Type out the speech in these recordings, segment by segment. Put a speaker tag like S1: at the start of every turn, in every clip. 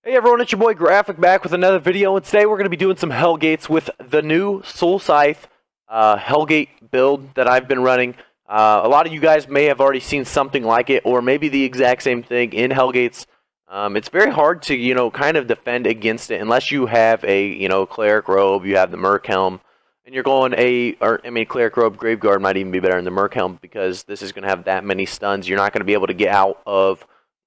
S1: Hey everyone, it's your boy Graphic back with another video, and today we're going to be doing some Hellgates with the new Soul Scythe Hellgate build that I've been running. A lot of you guys may have already seen something like it, or maybe the exact same thing in Hellgates. It's very hard to, kind of defend against it unless you have a, Cleric Robe, you have the Merc Helm, and you're going Cleric Robe Graveguard might even be better than the Merc Helm because this is going to have that many stuns. You're not going to be able to get out of,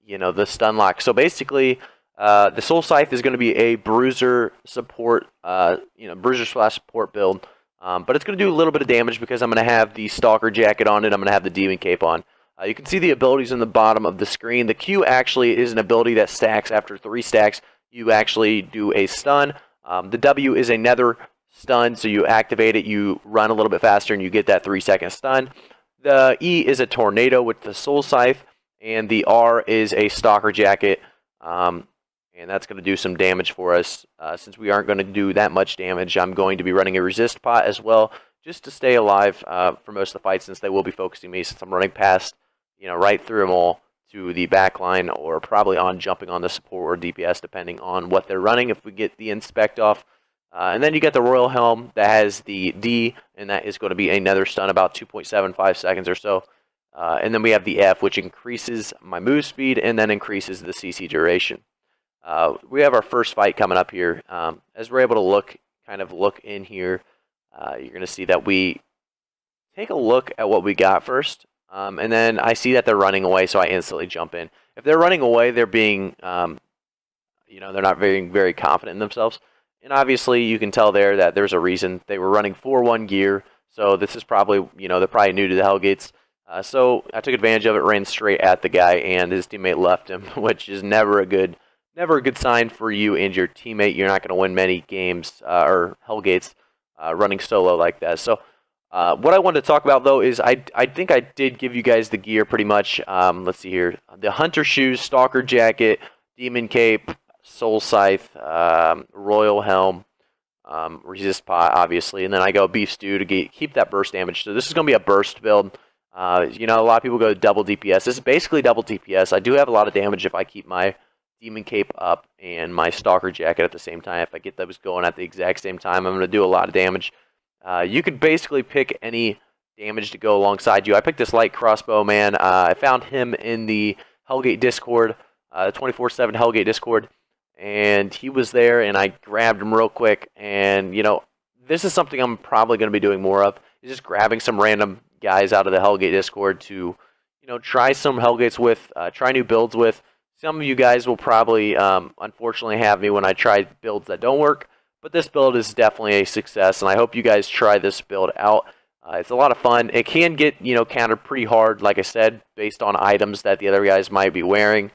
S1: the stun lock. So basically, the Soul Scythe is going to be a bruiser support, bruiser/support build, but it's going to do a little bit of damage because I'm going to have the Stalker Jacket on it. I'm going to have the Demon Cape on. You can see the abilities in the bottom of the screen. The Q actually is an ability that stacks after 3 stacks. You actually do a stun. The W is another stun, so you activate it, you run a little bit faster, and you get that 3-second stun. The E is a tornado with the Soul Scythe, and the R is a Stalker Jacket. And that's going to do some damage for us. Since we aren't going to do that much damage, I'm going to be running a resist pot as well, just to stay alive for most of the fight, since they will be focusing me, since I'm running past, right through them all to the back line, or probably on jumping on the support or DPS, depending on what they're running, if we get the inspect off. And then you get the Royal Helm that has the D, and that is going to be another stun, about 2.75 seconds or so. And then we have the F, which increases my move speed and then increases the CC duration. We have our first fight coming up here. As we're able to look in here, you're going to see that we take a look at what we got first, and then I see that they're running away, so I instantly jump in. If they're running away, they're being, they're not very confident in themselves, and obviously you can tell there that there's a reason. They were running 4-1 gear, so this is probably, they're probably new to the Hellgates. So I took advantage of it, ran straight at the guy, and his teammate left him, which is never a good sign for you and your teammate. You're not going to win many games or Hellgates running solo like that. So what I wanted to talk about, though, is I think I did give you guys the gear pretty much. Let's see here. The Hunter Shoes, Stalker Jacket, Demon Cape, Soul Scythe, Royal Helm, Resist Pot, obviously. And then I go Beef Stew to keep that burst damage. So this is going to be a burst build. A lot of people go double DPS. This is basically double DPS. I do have a lot of damage if I keep my Demon Cape up and my Stalker Jacket at the same time. If I get those going at the exact same time, I'm going to do a lot of damage. You could basically pick any damage to go alongside you. I picked this light crossbow man. I found him in the Hellgate Discord, 24/7 Hellgate Discord, and he was there, and I grabbed him real quick. And this is something I'm probably going to be doing more of, is just grabbing some random guys out of the Hellgate Discord to try some Hellgates with, try new builds with. Some of you guys will probably, unfortunately, have me when I try builds that don't work, but this build is definitely a success, and I hope you guys try this build out. It's a lot of fun. It can get, countered pretty hard, like I said, based on items that the other guys might be wearing,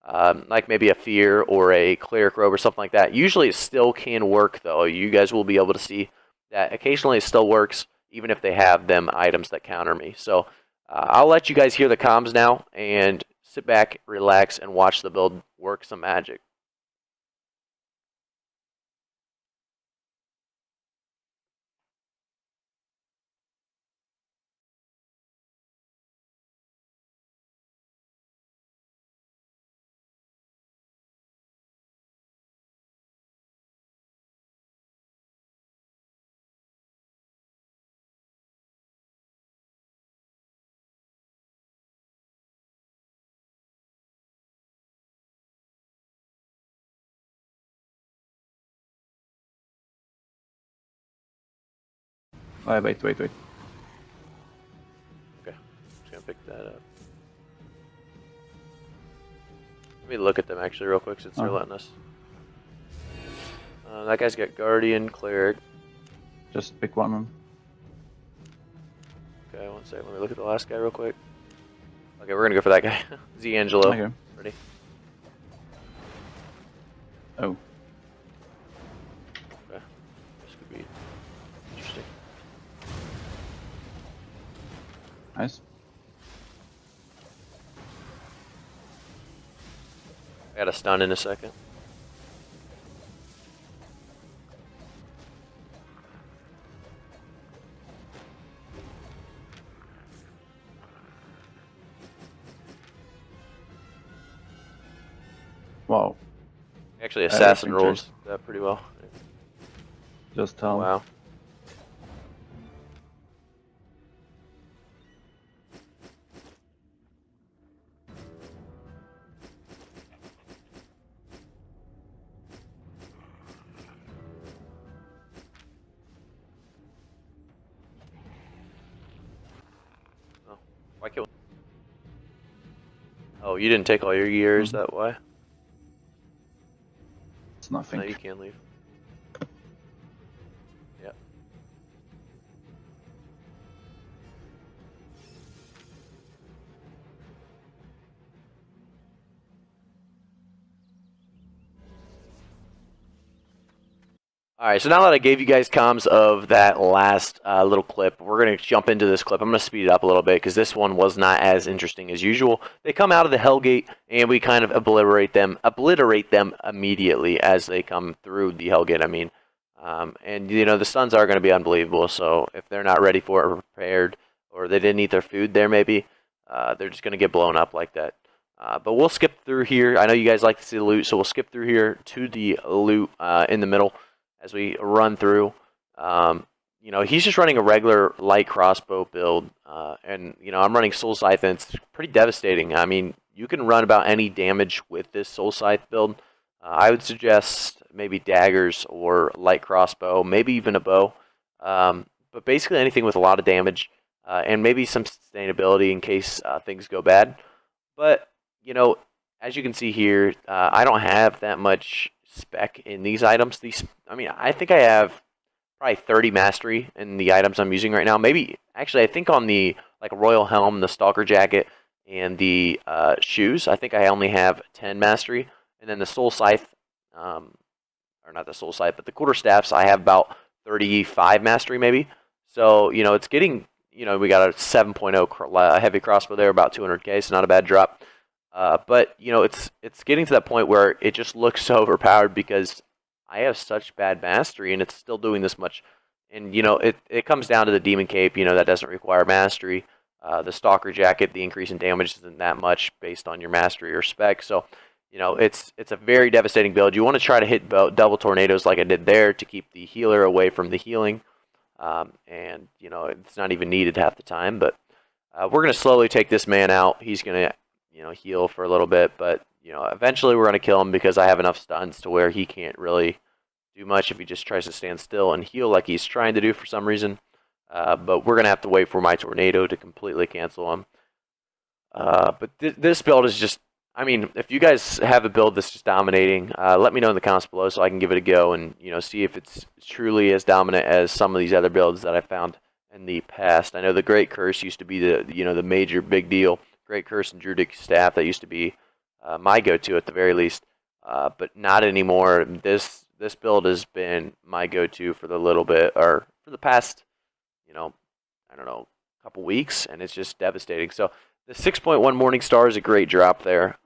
S1: like maybe a Fear or a Cleric Robe or something like that. Usually it still can work, though. You guys will be able to see that occasionally it still works, even if they have them items that counter me. So I'll let you guys hear the comms now, and sit back, relax, and watch the build work some magic.
S2: Wait.
S1: Okay, just gonna pick that up. Let me look at them actually real quick since they're letting us. That guy's got Guardian, Cleric.
S2: Just pick one.
S1: Okay, one second. Let me look at the last guy real quick. Okay, we're gonna go for that guy. Zangelo.
S2: Okay.
S1: Ready?
S2: Oh.
S1: Okay. This could be interesting.
S2: Nice.
S1: I got a stun in a second.
S2: Wow.
S1: Actually, assassin
S2: think
S1: rolls that pretty well.
S2: Just
S1: Oh,
S2: tell.
S1: wow. Oh, why kill? Oh, you didn't take all your gear, is that why?
S2: It's nothing.
S1: No, you can leave. Yep. Alright, so now that I gave you guys comms of that last little clip, we're going to jump into this clip. I'm going to speed it up a little bit because this one was not as interesting as usual. They come out of the Hellgate and we kind of obliterate them immediately as they come through the Hellgate, I mean. And, you know, the stuns are going to be unbelievable, so if they're not ready for it or prepared, or they didn't eat their food there maybe, they're just going to get blown up like that. But we'll skip through here. I know you guys like to see the loot, so we'll skip through here to the loot in the middle as we run through. You know, he's just running a regular light crossbow build, and, you know, I'm running Soul Scythe, and it's pretty devastating. I mean, you can run about any damage with this Soul Scythe build. I would suggest maybe daggers or light crossbow, maybe even a bow, but basically anything with a lot of damage, and maybe some sustainability in case things go bad. But, you know, as you can see here, I don't have that much spec in these items. I mean, I think I have probably 30 mastery in the items I'm using right now. Maybe, actually, I think on the like Royal Helm, the Stalker Jacket, and the shoes, I think I only have 10 mastery. And then the Soul Scythe, or not the Soul Scythe, but the Quarterstaffs, I have about 35 mastery maybe. So, you know, it's getting, you know, we got a 7.0 heavy crossbow there, about 200k, so not a bad drop. But, you know, it's getting to that point where it just looks so overpowered because I have such bad mastery and it's still doing this much. And, you know, it comes down to the Demon Cape, you know, that doesn't require mastery. The Stalker Jacket, the increase in damage isn't that much based on your mastery or spec. So, you know, it's a very devastating build. You want to try to hit double tornadoes like I did there to keep the healer away from the healing. And, you know, it's not even needed half the time. But we're going to slowly take this man out. He's going to, you know, heal for a little bit. But, you know, eventually we're going to kill him because I have enough stuns to where he can't really do much if he just tries to stand still and heal like he's trying to do for some reason. But we're going to have to wait for my tornado to completely cancel him. But this build is just, I mean, if you guys have a build that's just dominating, let me know in the comments below so I can give it a go and, you know, see if it's truly as dominant as some of these other builds that I found in the past. I know the Great Curse used to be the major big deal. Great Curse and Druidic Staff, that used to be my go-to at the very least, but not anymore. This build has been my go-to for the little bit, or for the past, you know, I don't know, couple weeks, and it's just devastating. So the 6.1 Morning Star is a great drop there.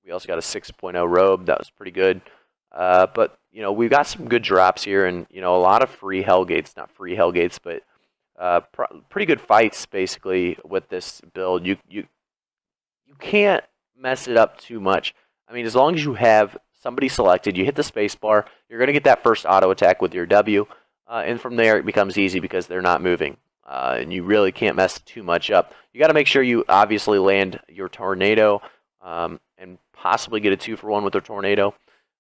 S1: We also got a 6.0 Robe. That was pretty good. But, you know, we've got some good drops here, and, you know, a lot of free Hellgates. Not free Hellgates, but pretty good fights, basically, with this build. You can't mess it up too much. I mean, as long as you have somebody selected, you hit the space bar, you're going to get that first auto attack with your W, and from there it becomes easy because they're not moving. And you really can't mess too much up. You got to make sure you obviously land your tornado, and possibly get a 2-for-1 with their tornado.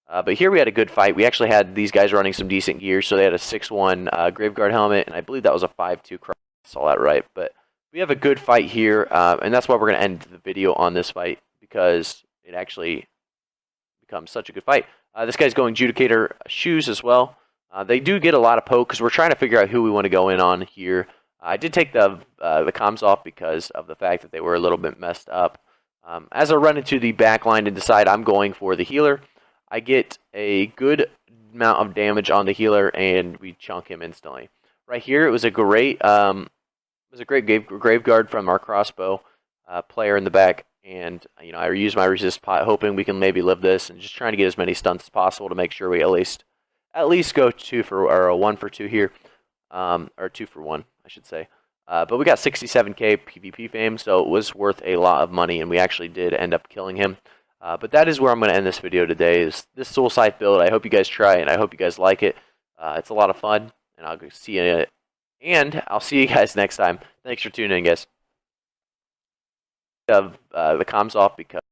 S1: But here we had a good fight. We actually had these guys running some decent gear, so they had a 6-1 Graveguard helmet, and I believe that was a 5-2 cross. I saw that right. But we have a good fight here, and that's why we're going to end the video on this fight, because it actually becomes such a good fight. This guy's going Judicator shoes as well. They do get a lot of poke because we're trying to figure out who we want to go in on here. I did take the comms off because of the fact that they were a little bit messed up. As I run into the back line and decide I'm going for the healer, I get a good amount of damage on the healer, and we chunk him instantly. Right here, it was a great Graveguard from our crossbow player in the back, and, you know, I used my resist pot, hoping we can maybe live this, and just trying to get as many stunts as possible to make sure we at least go 1 for 2 here, or 2 for 1, I should say. But we got 67k PvP fame, so it was worth a lot of money, and we actually did end up killing him. But that is where I'm going to end this video today, is this Soul Scythe build. I hope you guys try, and I hope you guys like it. It's a lot of fun, and I'll see you, and I'll see you guys next time. Thanks for tuning in, guys. The comms off because